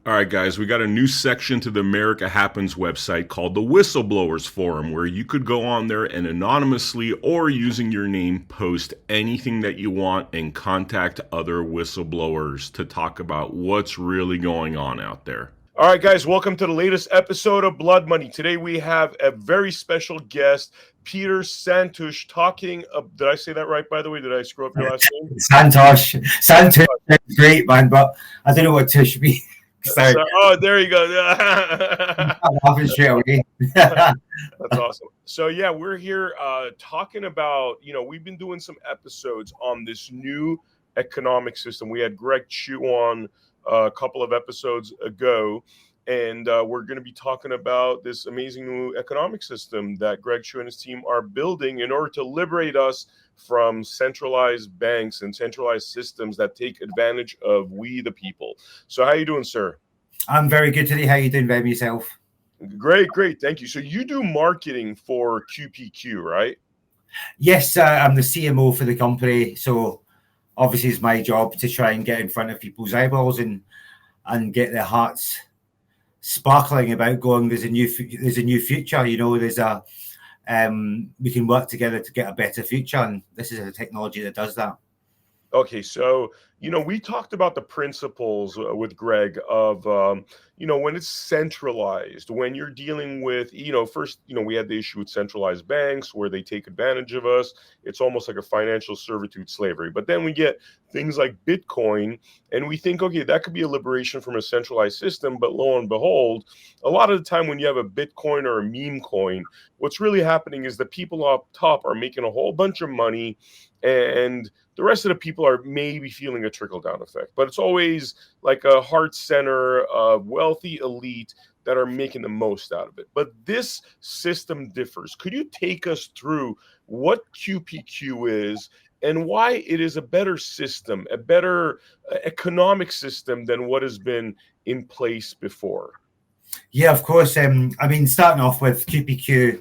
All right, guys, we got a new section to the America Happens website called the Whistleblowers Forum, where you could go on there and anonymously or using your name post anything that you want and contact other whistleblowers to talk about what's really going on out there. All right, guys, welcome to the latest episode of Blood Money. Today we have a very special guest, Peter Santosh, talking. Did I say that right, by the way? Did I screw up your last name? Santosh, great man, but I don't know what Tush means. Sorry, There you go. I'm laughing straight away. That's awesome. So yeah, we're here talking about, we've been doing some episodes on this new economic system. We had Greg Chu on a couple of episodes ago, and we're going to be talking about this amazing new economic system that Greg Chu and his team are building in order to liberate us from centralized banks and centralized systems that take advantage of we the people. So how you doing, sir? I'm very good today. How you doing, baby, yourself? Great. Thank you. So you do marketing for QPQ, right? Yes, I'm the CMO for the company. So obviously it's my job to try and get in front of people's eyeballs and get their hearts sparkling about going, there's a new future. We can work together to get a better future, and this is a technology that does that. Okay, so we talked about the principles with Greg of when it's centralized, when you're dealing with first we had the issue with centralized banks where they take advantage of us. It's almost like a financial servitude slavery. But then we get things like Bitcoin, and we think, okay, that could be a liberation from a centralized system. But lo and behold, a lot of the time when you have a Bitcoin or a meme coin, what's really happening is the people up top are making a whole bunch of money, and the rest of the people are maybe feeling a trickle-down effect. But it's always like a heart center of wealthy elite that are making the most out of it. But this system differs. Could you take us through what QPQ is and why it is a better system, a better economic system than what has been in place before? Yeah, of course. Starting off with QPQ,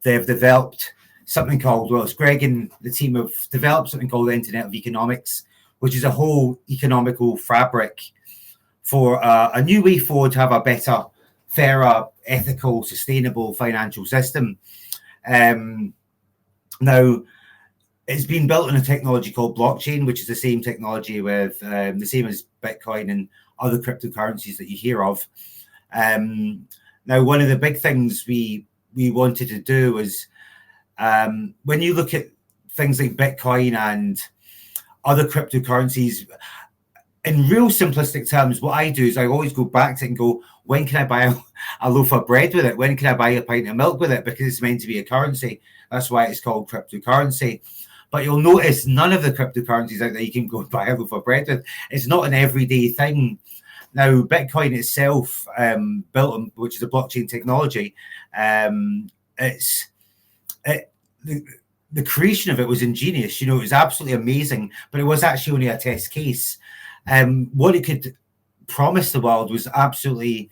they've developed something called, it's Greg and the team have developed something called the Internet of Economics, which is a whole economical fabric for a new way forward to have a better, fairer, ethical, sustainable financial system. Now, it's been built on a technology called blockchain, which is the same technology with the same as Bitcoin and other cryptocurrencies that you hear of. Now, one of the big things we wanted to do was when you look at things like Bitcoin and other cryptocurrencies, in real simplistic terms, what I do is I always go back to it and go, when can I buy a loaf of bread with it? When can I buy a pint of milk with it? Because it's meant to be a currency. That's why it's called cryptocurrency. But you'll notice none of the cryptocurrencies out there you can go and buy a loaf of bread with. It's not an everyday thing. Now, Bitcoin itself, built on, which is a blockchain technology, the creation of it was ingenious. It was absolutely amazing, but it was actually only a test case. What it could promise the world was absolutely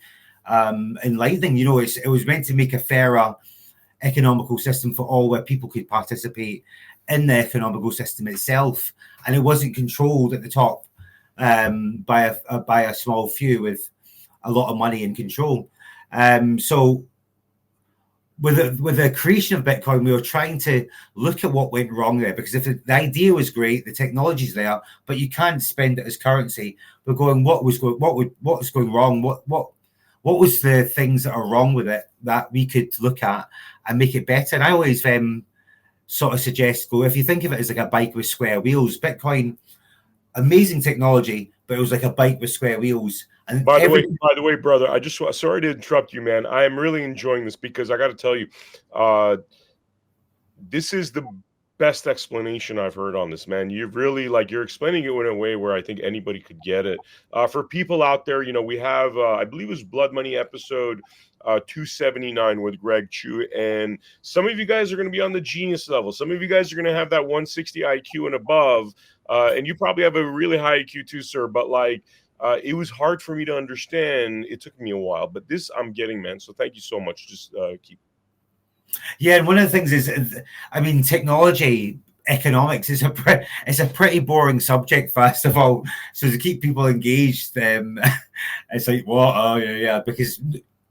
enlightening. It was meant to make a fairer economical system for all, where people could participate in the economical system itself, and it wasn't controlled at the top by a small few with a lot of money and control. So with the creation of Bitcoin, we were trying to look at what went wrong there, because if the idea was great, the technology's there, but you can't spend it as currency. We're going, what was going wrong? What was the things that are wrong with it that we could look at and make it better? And I always sort of suggest, if you think of it as like a bike with square wheels, Bitcoin, amazing technology, but it was like a bike with square wheels. And by the way, brother, sorry to interrupt you, man. I am really enjoying this because I got to tell you, this is the best explanation I've heard on this, man. You've really you're explaining it in a way where I think anybody could get it. For people out there, we have, I believe it was Blood Money episode 279 with Greg Chu, and some of you guys are going to be on the genius level. Some of you guys are going to have that 160 IQ and above, and you probably have a really high IQ too, sir. But it was hard for me to understand. It took me a while, but this I'm getting, man. So thank you so much. Just keep. Yeah, and one of the things is, technology economics is it's a pretty boring subject, first of all. So to keep people engaged, it's like, what? Oh yeah, because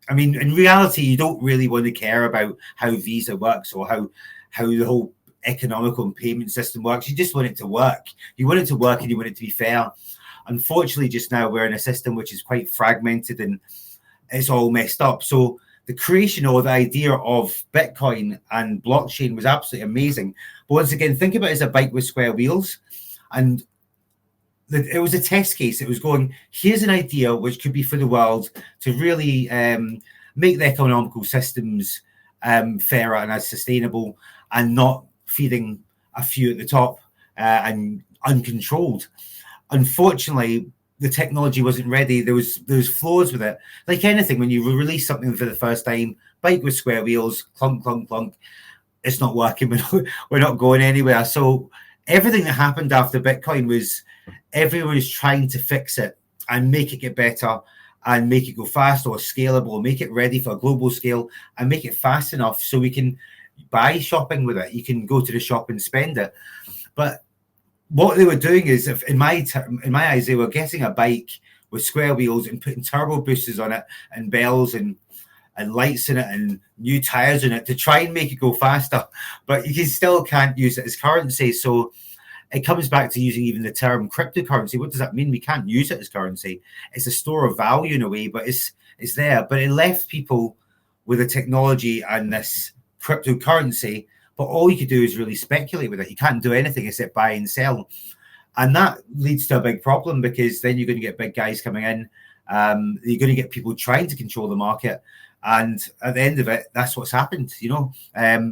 I mean, in reality, you don't really want to care about how Visa works or how the whole economical and payment system works. You just want it to work. You want it to work, and you want it to be fair. Unfortunately, just now we're in a system which is quite fragmented and it's all messed up. So the creation or the idea of Bitcoin and blockchain was absolutely amazing. But once again, think about it as a bike with square wheels. And it was a test case. It was going, here's an idea which could be for the world to really make the economical systems fairer and as sustainable and not feeding a few at the top and uncontrolled. Unfortunately, the technology wasn't ready. There was flaws with it. Like anything, when you release something for the first time, bike with square wheels, clunk, clunk, clunk, it's not working. We're not going anywhere. So everything that happened after Bitcoin was everyone was trying to fix it and make it get better and make it go fast or scalable, make it ready for a global scale and make it fast enough so we can buy shopping with it. You can go to the shop and spend it. But what they were doing is, in my eyes, they were getting a bike with square wheels and putting turbo boosters on it and bells and lights in it and new tires in it to try and make it go faster. But you still can't use it as currency. So it comes back to using even the term cryptocurrency. What does that mean? We can't use it as currency. It's a store of value in a way, but it's there. But it left people with the technology and this cryptocurrency. But all you could do is really speculate with it. You can't do anything except buy and sell. And that leads to a big problem because then you're going to get big guys coming in. You're going to get people trying to control the market. And at the end of it, that's what's happened.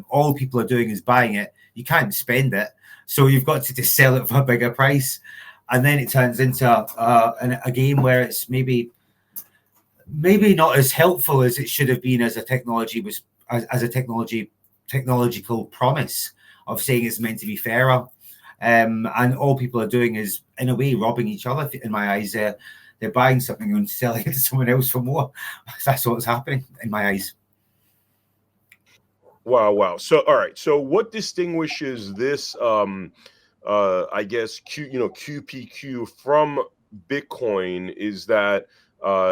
All people are doing is buying it. You can't spend it. So you've got to just sell it for a bigger price. And then it turns into a game where it's maybe not as helpful as it should have been as a technology was, as a technological promise of saying it's meant to be fairer. And all people are doing is, in a way, robbing each other. In my eyes, they're buying something and selling it to someone else for more. That's what's happening in my eyes. Wow. So, all right. So what distinguishes this, I guess, QPQ from Bitcoin is that,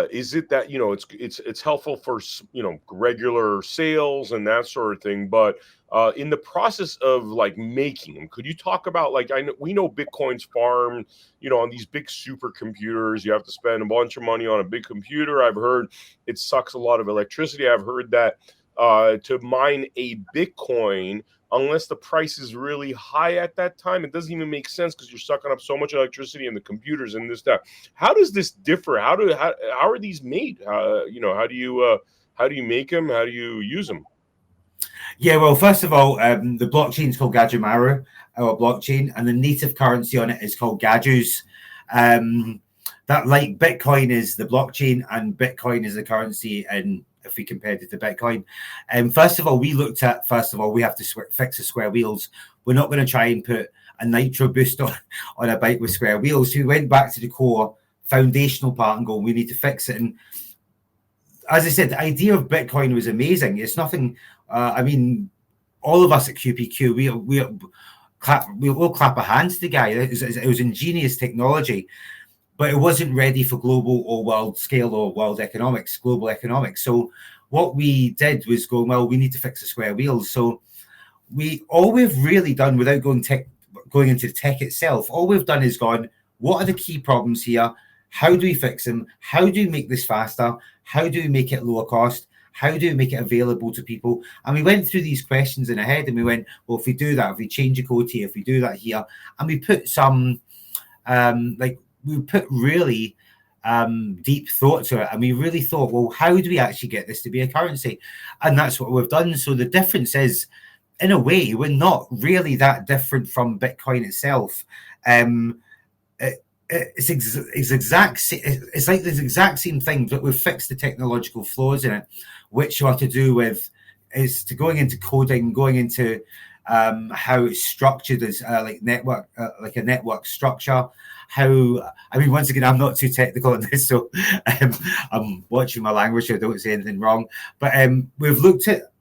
is it that, it's helpful for, regular sales and that sort of thing, but in the process of like making them, could you talk about, like, we know Bitcoin's farmed, on these big supercomputers. You have to spend a bunch of money on a big computer. I've heard it sucks a lot of electricity. I've heard that to mine a Bitcoin, unless the price is really high at that time, it doesn't even make sense because you're sucking up so much electricity in the computers and this, that. How does this differ? How are these made? How do you make them? How do you use them? Yeah, well, first of all, the blockchain is called Gajamaru, our blockchain, and the native currency on it is called Gajus. That, like Bitcoin, is the blockchain, and Bitcoin is the currency. And if we compared it to Bitcoin, first of all, we have to fix the square wheels. We're not going to try and put a nitro boost on a bike with square wheels. So we went back to the core foundational part and go, we need to fix it. And as I said, the idea of Bitcoin was amazing. It's nothing. All of us at QPQ, we'll clap our hands to the guy. It was ingenious technology, but it wasn't ready for global or world scale or global economics. So what we did was go, well, we need to fix the square wheels. So all we've really done, without going into the tech itself, all we've done is gone, what are the key problems here? How do we fix them? How do we make this faster? How do we make it lower cost? How do we make it available to people? And we went through these questions in our head and we went, well, if we do that, if we change a code here, if we do that here, and we put some, we put really deep thought to it. And we really thought, well, how do we actually get this to be a currency? And that's what we've done. So the difference is, in a way, we're not really that different from Bitcoin itself. It's like the exact same thing, but we've fixed the technological flaws in it, which are to do with going into coding, going into how it's structured as like a network structure. Once again, I'm not too technical on this, so I'm watching my language so I don't say anything wrong. But we've looked at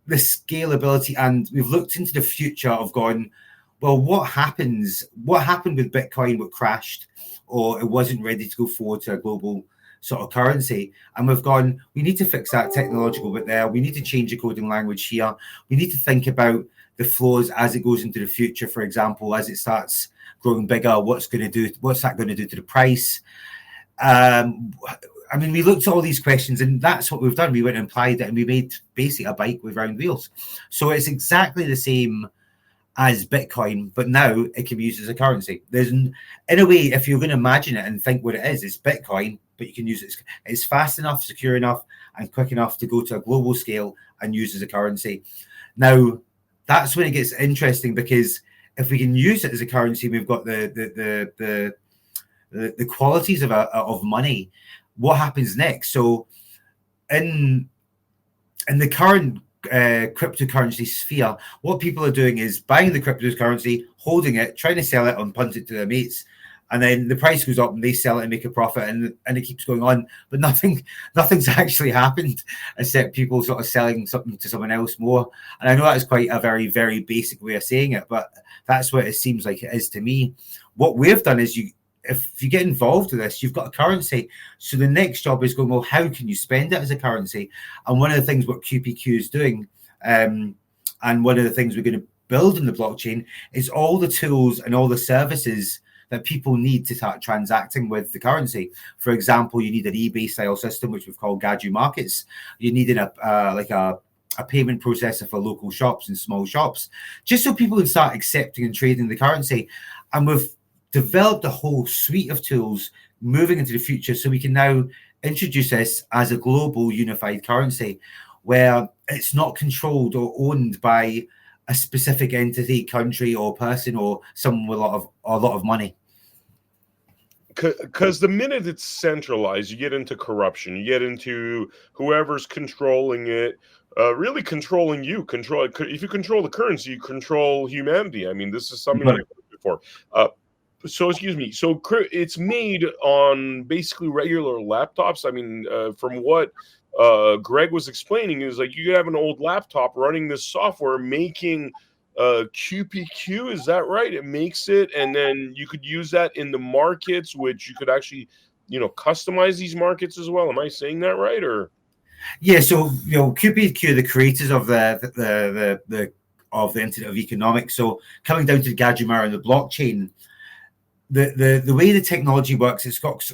the scalability and we've looked into the future of going, well, what happened with Bitcoin, what crashed, or it wasn't ready to go forward to a global sort of currency. And we've gone, we need to fix that technological bit there. We need to change the coding language here. We need to think about the flows as it goes into the future, for example, as it starts growing bigger, what's that going to do to the price? I mean, we looked at all these questions, and that's what we've done. We went and applied it, and we made basically a bike with round wheels. So it's exactly the same as Bitcoin, but now it can be used as a currency. In a way, if you're going to imagine it and think what it is, it's Bitcoin, but you can use it. It's fast enough, secure enough, and quick enough to go to a global scale and use as a currency. Now, that's when it gets interesting, because if we can use it as a currency, we've got the qualities of money. What happens next? So, in the current cryptocurrency sphere, what people are doing is buying the cryptocurrency, holding it, trying to sell it and punt it to their mates, and then the price goes up and they sell it and make a profit, and it keeps going on. But nothing's actually happened except people sort of selling something to someone else more. And I know that is quite a very, very basic way of saying it, but that's what it seems like it is to me. What we've done is if you get involved with this, you've got a currency. So the next job is going, well, how can you spend it as a currency? And one of the things what QPQ is doing, and one of the things we're going to build in the blockchain, is all the tools and all the services that people need to start transacting with the currency. For example, you need an eBay style system, which we've called Gaju Markets. You need a payment processor for local shops and small shops, just so people can start accepting and trading the currency. And we've developed a whole suite of tools moving into the future, so we can now introduce this as a global unified currency where it's not controlled or owned by a specific entity, country, or person, or someone with a lot of money. Because the minute it's centralized, you get into corruption. You get into whoever's controlling it, really controlling you. If you control the currency, you control humanity. I mean, this is something I've heard before. So it's made on basically regular laptops. I mean, from what Greg was explaining, is like you could have an old laptop running this software making QPQ. Is that right? It makes it, and then you could use that in the markets, which you could actually, customize these markets as well. Am I saying that right? Or yeah, so QPQ, the creators of the Internet of Economics. So coming down to the Gajumara and the blockchain. The way the technology works,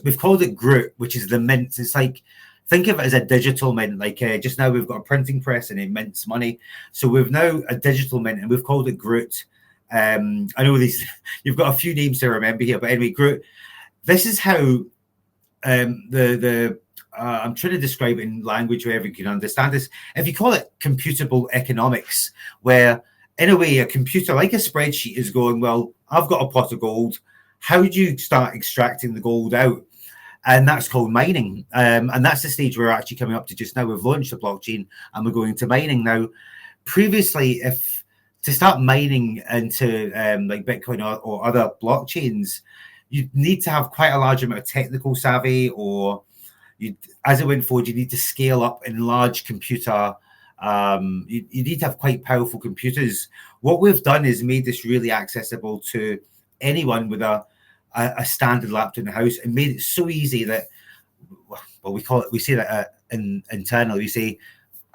we've called it Groot, which is the mint. It's like, think of it as a digital mint. Like just now we've got a printing press and it mints money. So we've now a digital mint, and we've called it Groot. I know you've got a few names to remember here, but anyway, Groot. This is how I'm trying to describe it in language where everyone can understand this. If you call it computable economics, where in a way a computer, like a spreadsheet, is going, well, I've got a pot of gold. How do you start extracting the gold out? And that's called mining. And that's the stage we're actually coming up to just now. We've launched the blockchain and we're going to mining now. Previously, to start mining into like Bitcoin or other blockchains, you need to have quite a large amount of technical savvy, or as it went forward, you need to scale up in large computer. You need to have quite powerful computers. What we've done is made this really accessible to anyone with a standard laptop in the house, and made it so easy that, well, we say that internally, we say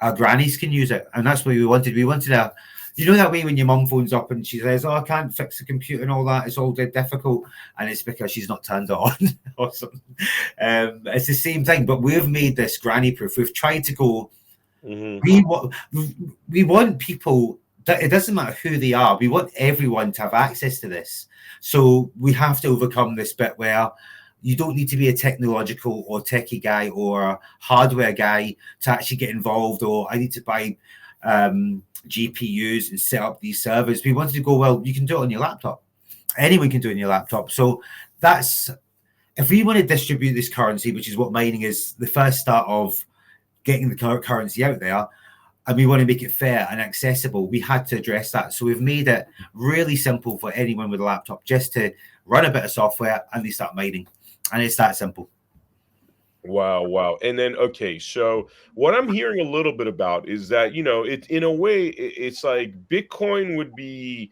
our grannies can use it. And that's what we wanted. We wanted that way when your mum phones up and she says, I can't fix the computer and all that, it's all dead difficult, and it's because she's not turned it on or something. It's the same thing, but we've made this granny proof. We've tried to go, we want people, it doesn't matter who they are, we want everyone to have access to this. So we have to overcome this bit where you don't need to be a technological or techie guy or a hardware guy to actually get involved, or I need to buy GPUs and set up these servers. We wanted to go, well, you can do it on your laptop. Anyone can do it on your laptop. So that's, if we want to distribute this currency, which is what mining is, the first start of getting the currency out there, and we want to make it fair and accessible, we had to address that. So we've made it really simple for anyone with a laptop just to run a bit of software and they start mining. And it's that simple. Wow. And then, okay, so what I'm hearing a little bit about is that, it in a way, it's like Bitcoin would be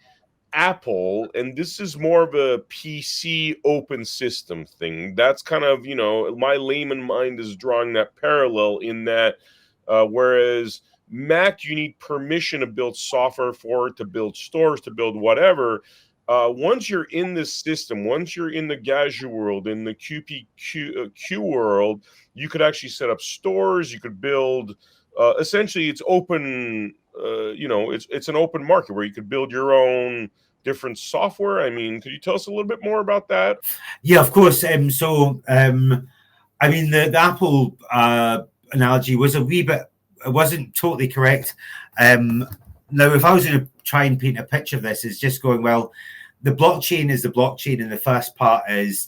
Apple, and this is more of a PC open system thing. That's kind of, my layman mind is drawing that parallel in that whereas Mac, you need permission to build software for it, to build stores, to build whatever. Once you're in this system, once you're in the Gazoo world, in the QPQ world, you could actually set up stores. You could build. Essentially, it's open. It's an open market where you could build your own different software. I mean, could you tell us a little bit more about that? Yeah, of course. I mean, the Apple analogy was a wee bit. It wasn't totally correct. Now, if I was going to try and paint a picture of this, it's just going, well, the blockchain is the blockchain, and the first part is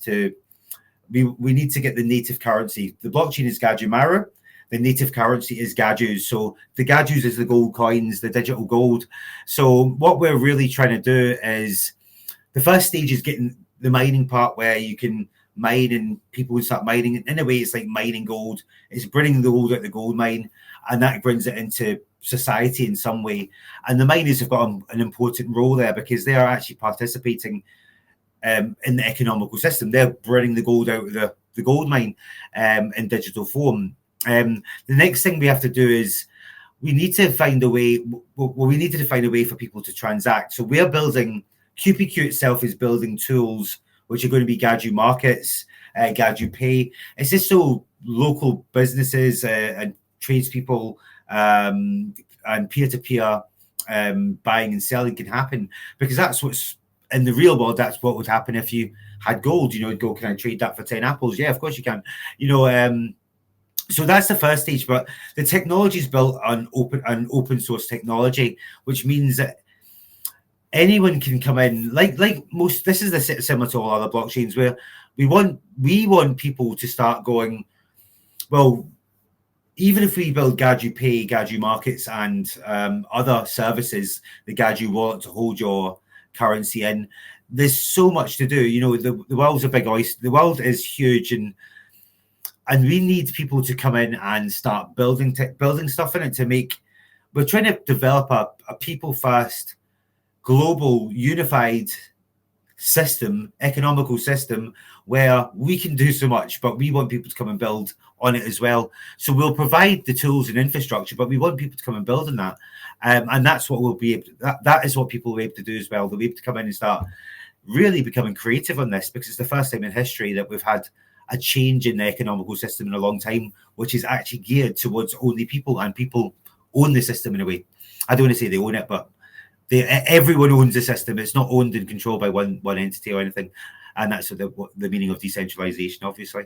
we need to get the native currency. The blockchain is Gajumara. The native currency is Gajoos. So the Gajoos is the gold coins, the digital gold. So what we're really trying to do is the first stage is getting the mining part where you can mine and people will start mining. In a way, it's like mining gold. It's bringing the gold out of the gold mine, and that brings it into society in some way. And the miners have got an important role there because they are actually participating in the economical system. They're bringing the gold out of the gold mine in digital form. The next thing we have to do is we need to find a way. Well, we needed to find a way for people to transact. So we're building. QPQ itself is building tools which are going to be Gazoo markets, Gazoo Pay. It's just so local businesses and tradespeople and peer-to-peer buying and selling can happen, because that's what's in the real world. That's what would happen if you had gold. Go, can I trade that for 10 apples? Yeah, of course you can. So that's the first stage, but the technology is built on open source technology, which means that anyone can come in. Like most, this is similar to all other blockchains, where we want people to start going, well, even if we build Gazoo Pay, Gazoo Markets, and other services, the Gazoo wallet to hold your currency in, there's so much to do. The world's a big oyster. The world is huge, and we need people to come in and start building stuff in it we're trying to develop a people first, global, unified system, economical system, where we can do so much, but we want people to come and build on it as well. So we'll provide the tools and infrastructure, but we want people to come and build on that. And that's what we'll be able to, that is what people will be able to do as well. They'll be able to come in and start really becoming creative on this, because it's the first time in history that we've had a change in the economical system in a long time, which is actually geared towards only people, and people own the system in a way. I don't want to say they own it, but everyone owns the system. It's not owned and controlled by one entity or anything. And that's the meaning of decentralization, obviously.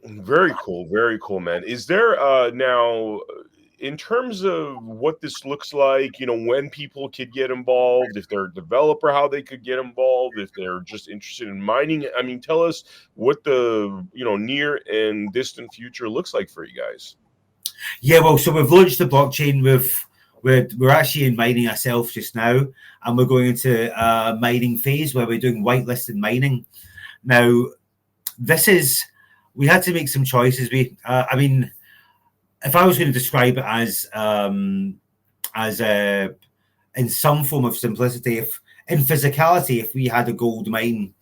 Very cool, man. Is there now, in terms of what this looks like, when people could get involved, if they're a developer, how they could get involved, if they're just interested in mining? I mean, tell us what the near and distant future looks like for you guys. Yeah, well, so we've launched the blockchain. We're actually in mining ourselves just now, and we're going into a mining phase where we're doing whitelisted mining. Now, we had to make some choices. I mean, if I was going to describe it as in some form of simplicity, in physicality, if we had a gold mine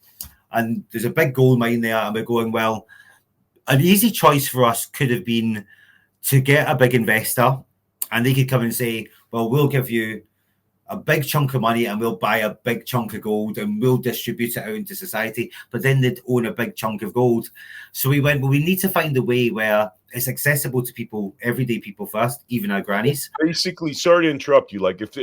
and there's a big gold mine there, and we're going, well, an easy choice for us could have been to get a big investor, and they could come and say, well, we'll give you a big chunk of money and we'll buy a big chunk of gold and we'll distribute it out into society, but then they'd own a big chunk of gold. So we went, well, we need to find a way where it's accessible to people, everyday people first, even our grannies. Basically, sorry to interrupt you. Like, if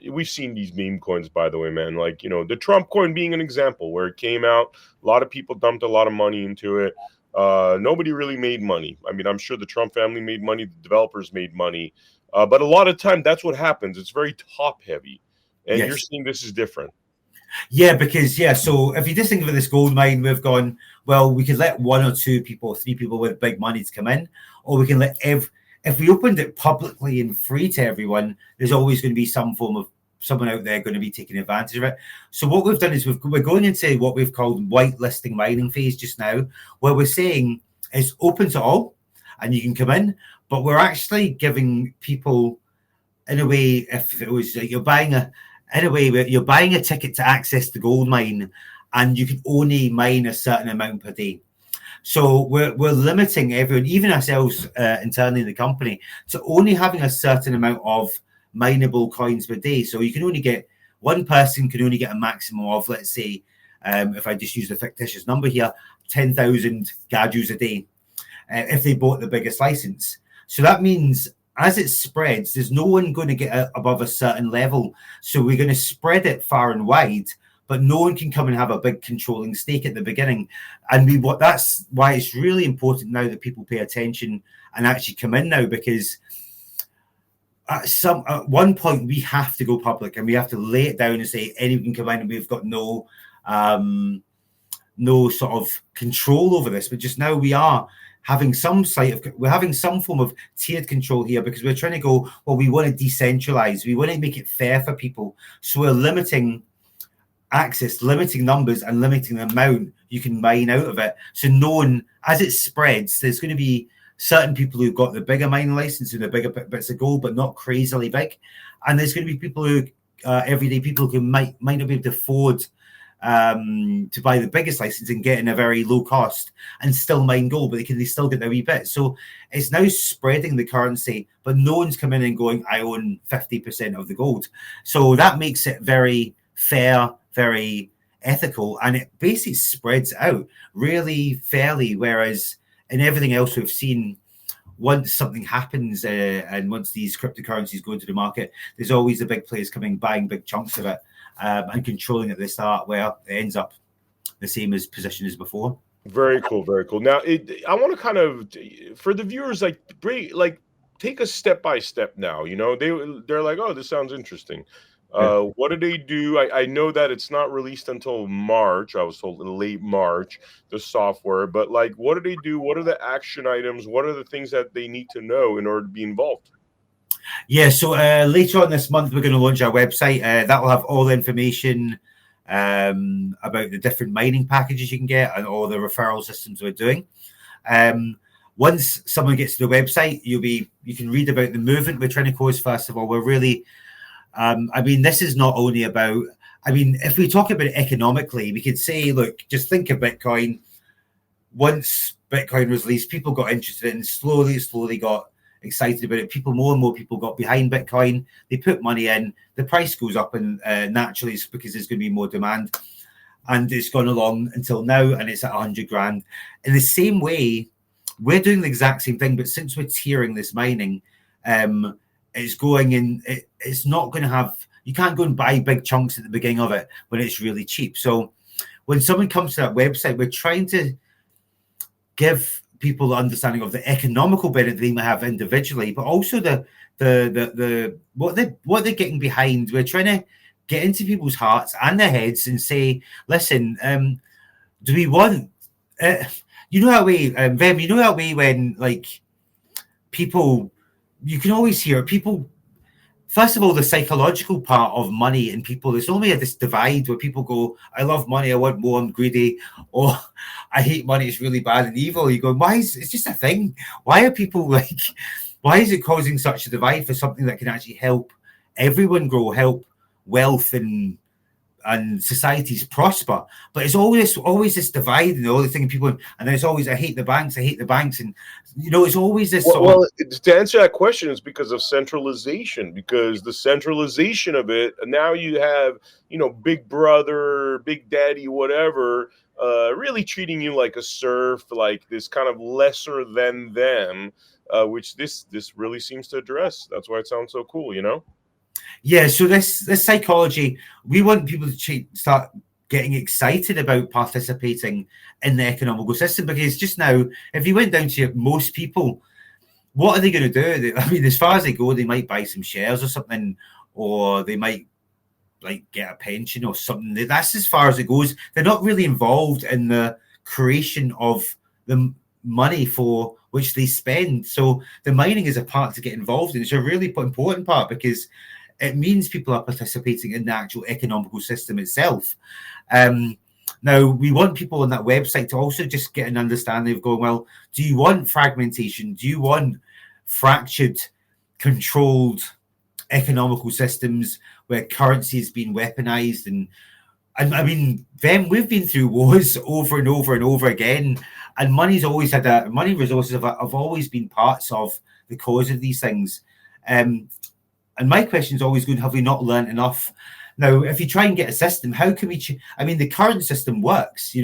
we've seen these meme coins, by the way, man, like, the Trump coin being an example where it came out, a lot of people dumped a lot of money into it. Nobody really made money. I mean, I'm sure the Trump family made money, the developers made money. But a lot of time, that's what happens. It's very top heavy. And You're seeing this is different. Yeah, because, so if you just think of this gold mine, we've gone, well, we could let 1 or 2 people, 3 people with big money to come in, or we can let if we opened it publicly and free to everyone, there's always going to be some form of someone out there going to be taking advantage of it. So what we've done is we're going into what we've called whitelisting mining phase just now, where we're saying it's open to all and you can come in, but we're actually giving people, in a way, if it was like you're buying in a way where you're buying a ticket to access the gold mine, and you can only mine a certain amount per day. So we're limiting everyone, even ourselves internally in the company, to only having a certain amount of mineable coins per day. So you can only get, one person can only get a maximum of, let's say, if I just use the fictitious number here, 10,000 gadus a day, if they bought the biggest license. So that means as it spreads, there's no one going to get above a certain level. So we're going to spread it far and wide, but no one can come and have a big controlling stake at the beginning. And that's why it's really important now that people pay attention and actually come in now, because at one point we have to go public and we have to lay it down and say anyone can come in, and we've got no sort of control over this. But just now we are having we're having some form of tiered control here, because we're trying to go, well, we want to decentralize, we want to make it fair for people. So we're limiting access, limiting numbers, and limiting the amount you can mine out of it. So no one, as it spreads, there's going to be certain people who've got the bigger mining license and the bigger bits of gold, but not crazily big. And there's going to be people who, everyday people who might not be able to afford to buy the biggest license and get in a very low cost and still mine gold, but they still get their wee bit. So it's now spreading the currency, but no one's coming in and going, I own 50% of the gold. So that makes it very fair, very ethical, and it basically spreads out really fairly. Whereas in everything else we've seen, once something happens and once these cryptocurrencies go into the market, there's always the big players coming, buying big chunks of it and controlling at the start, where it ends up the same as position as before. Very cool, very cool. Now, I want to kind of, for the viewers, take a step by step now. You know, they're like, oh, this sounds interesting. What do they do? I know that it's not released until March. I was told in late March, the software. But like, what do they do? What are the action items? What are the things that they need to know in order to be involved? Yeah, so later on this month, we're going to launch our website. That will have all the information about the different mining packages you can get and all the referral systems we're doing. Once someone gets to the website, you can read about the movement we're trying to cause. First of all, we're really, this is not only about, if we talk about it economically, we could say, look, just think of Bitcoin. Once Bitcoin was released, people got interested in it and slowly got excited about it. More and more people got behind Bitcoin. They put money in, the price goes up, and naturally it's because there's going to be more demand. And it's gone along until now, and it's at 100 grand. In the same way, we're doing the exact same thing, but since we're tiering this mining, it's going in. It's not going to have. You can't go and buy big chunks at the beginning of it when it's really cheap. So when someone comes to that website, we're trying to give people the understanding of the economical benefit they might have individually, but also the what they're getting behind. We're trying to get into people's hearts and their heads and say, listen, do we want? You know that way, Vem. You know that way when like people, you can always hear people. First of all, the psychological part of money and people, there's only this divide where people go, I love money, I want more, I'm greedy, or I hate money, it's really bad and evil. You go, it's just a thing. Why are people like, why is it causing such a divide for something that can actually help everyone grow, help wealth and societies prosper? But it's always this divide and all the thing, people, and there's always, I hate the banks, and it's always this. Well, to answer that question, is because of centralization. Because the centralization of it, now you have Big Brother, Big Daddy, whatever, really treating you like a serf, like this kind of lesser than them, which this really seems to address. That's why it sounds so cool, Yeah, so this psychology, we want people to start getting excited about participating in the economical system, because just now, if you went down to most people, what are they going to do? As far as they go, they might buy some shares or something, or they might like get a pension or something. That's as far as it goes. They're not really involved in the creation of the money for which they spend. So the mining is a part to get involved in. It's a really important part, because it means people are participating in the actual economical system itself. Now, we want people on that website to also just get an understanding of going, well, do you want fragmentation? Do you want fractured, controlled economical systems where currency has been weaponized. And I mean, then we've been through wars over and over and over again, and money resources have always been parts of the cause of these things. And my question is always going, have we not learned enough? Now, if you try and get a system, how can we? I mean, the current system works.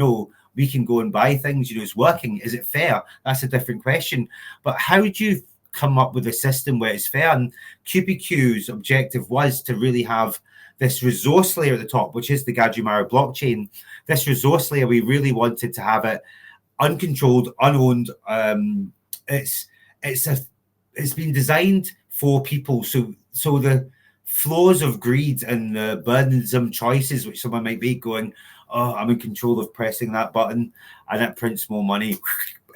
We can go and buy things. It's working. Is it fair? That's a different question. But how do you come up with a system where it's fair? And QPQ's objective was to really have this resource layer at the top, which is the Gajimara blockchain. This resource layer, we really wanted to have it uncontrolled, unowned. It's been designed for people. So the flaws of greed and the burdensome choices which someone might make, going, oh, I'm in control of pressing that button and it prints more money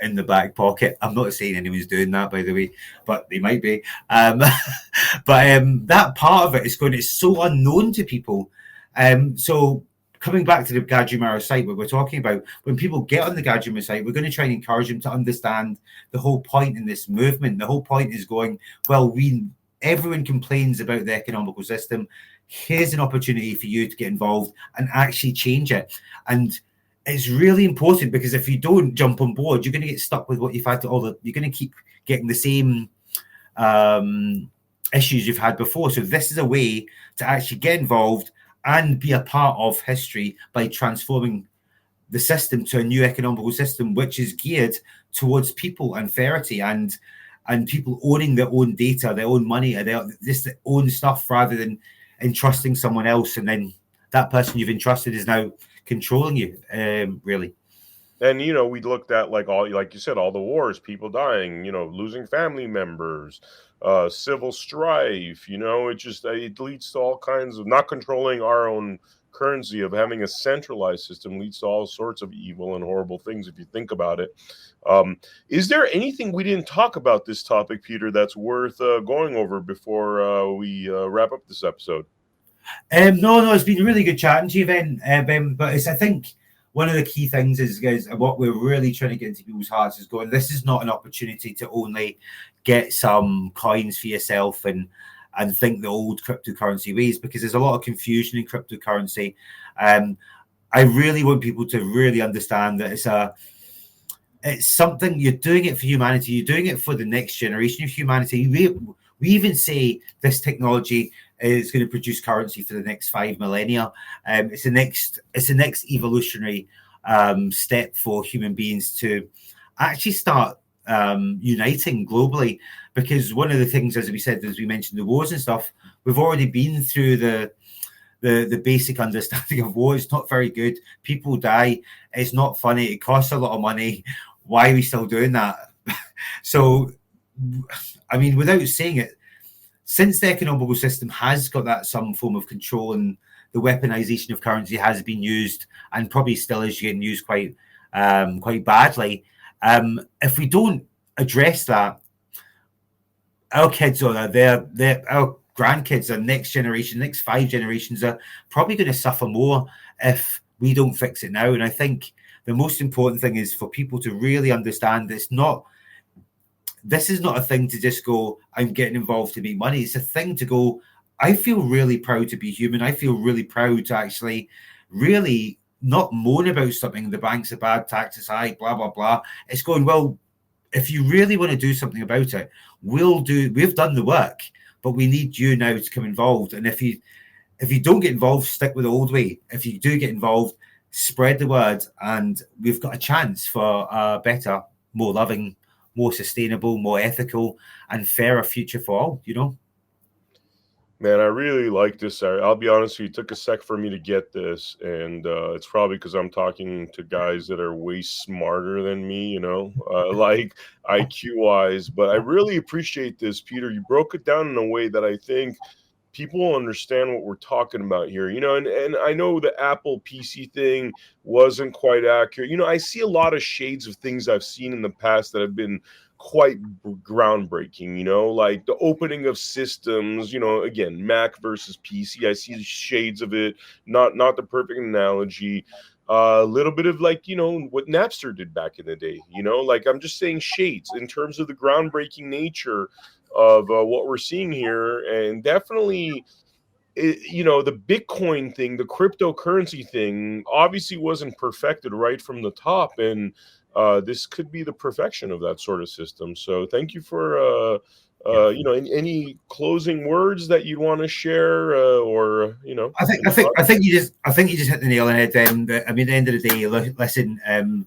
in the back pocket. I'm not saying anyone's doing that, by the way, but they might be. That part of it it's so unknown to people. So coming back to the Gajimara site, what we're talking about, when people get on the Gajimara site, we're going to try and encourage them to understand the whole point in this movement. The whole point is going, well, everyone complains about the economical system. Here's an opportunity for you to get involved and actually change it. And it's really important, because if you don't jump on board, you're going to get stuck with what you've had you're going to keep getting the same issues you've had before. So this is a way to actually get involved and be a part of history by transforming the system to a new economical system, which is geared towards people and fairity and people owning their own data, their own money, their own stuff, rather than entrusting someone else. And then that person you've entrusted is now controlling you, really. And we looked at like you said, all the wars, people dying, losing family members, civil strife. It leads to all kinds of not controlling our own currency, of having a centralized system, leads to all sorts of evil and horrible things if you think about it. Is there anything we didn't talk about this topic, Peter, that's worth going over before we wrap up this episode? No, it's been really good chatting to you, Ben. But I think one of the key things is, guys, what we're really trying to get into people's hearts is going, this is not an opportunity to only get some coins for yourself and think the old cryptocurrency ways, because there's a lot of confusion in cryptocurrency. I really want people to really understand that it's something, you're doing it for humanity, you're doing it for the next generation of humanity. We even say this technology is going to produce currency for the next 5 millennia. It's the next evolutionary step for human beings to actually start uniting globally. Because one of the things, as we mentioned, the wars and stuff, we've already been through the basic understanding of war. It's not very good. People die. It's not funny. It costs a lot of money. Why are we still doing that? So, I mean, without saying it, since the economical system has got that some form of control, and the weaponization of currency has been used and probably still is getting used quite badly, if we don't address that, our kids or our grandkids, our next generation, next 5 generations are probably going to suffer more if we don't fix it now. And I think the most important thing is for people to really understand this is not a thing to just go, I'm getting involved to make money. It's a thing to go, I feel really proud to be human. I feel really proud to actually really not moan about something. The banks are bad, taxes high, blah, blah, blah. It's going, well, if you really want to do something about it, we've done the work, but we need you now to come involved. And if you don't get involved, stick with the old way. If you do get involved, spread the word, and we've got a chance for a better, more loving, more sustainable, more ethical, and fairer future for all, Man, I really like this. I'll be honest with you, it took a sec for me to get this, and it's probably because I'm talking to guys that are way smarter than me, like IQ-wise. But I really appreciate this, Peter. You broke it down in a way that I think people will understand what we're talking about here, and I know the Apple PC thing wasn't quite accurate. I see a lot of shades of things I've seen in the past that have been quite groundbreaking, like the opening of systems, again, Mac versus PC. I see shades of it, not the perfect analogy. A little bit of what Napster did back in the day, like I'm just saying shades in terms of the groundbreaking nature of what we're seeing here, and definitely, the Bitcoin thing, the cryptocurrency thing, obviously wasn't perfected right from the top, and this could be the perfection of that sort of system. So, thank you for any closing words that you'd want to share, or I think you just hit the nail on the head. I mean, at the end of the day, listen.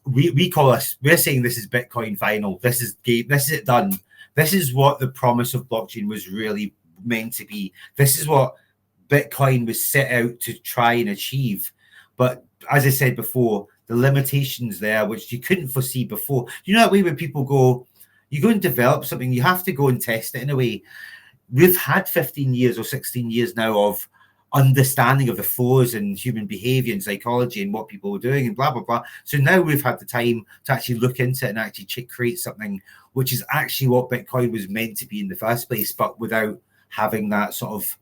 We're saying this is Bitcoin final. This is it done. This is what the promise of blockchain was really meant to be. This is what Bitcoin was set out to try and achieve. But as I said before, the limitations there, which you couldn't foresee before. You know that way when people go, you go and develop something, you have to go and test it in a way. We've had 15 years or 16 years now of understanding of the flows and human behavior and psychology and what people were doing and blah, blah, blah. So now we've had the time to actually look into it and actually create something which is actually what Bitcoin was meant to be in the first place, but without having that sort of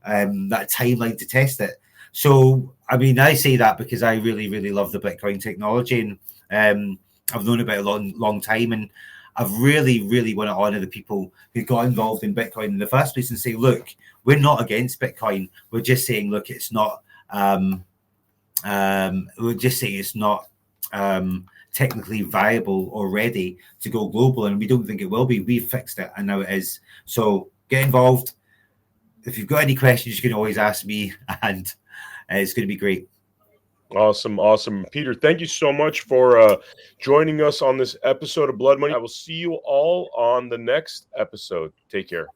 that timeline to test it. So, I mean, I say that because I really, really love the Bitcoin technology, and I've known about it a long time, and I've really, really want to honor the people who got involved in Bitcoin in the first place and say, look, we're not against Bitcoin. We're just saying, look, it's not. We're just saying it's not technically viable or ready to go global, and we don't think it will be. We've fixed it, and now it is. So get involved. If you've got any questions, you can always ask me, and it's going to be great. Awesome. Peter, thank you so much for joining us on this episode of Blood Money. I will see you all on the next episode. Take care.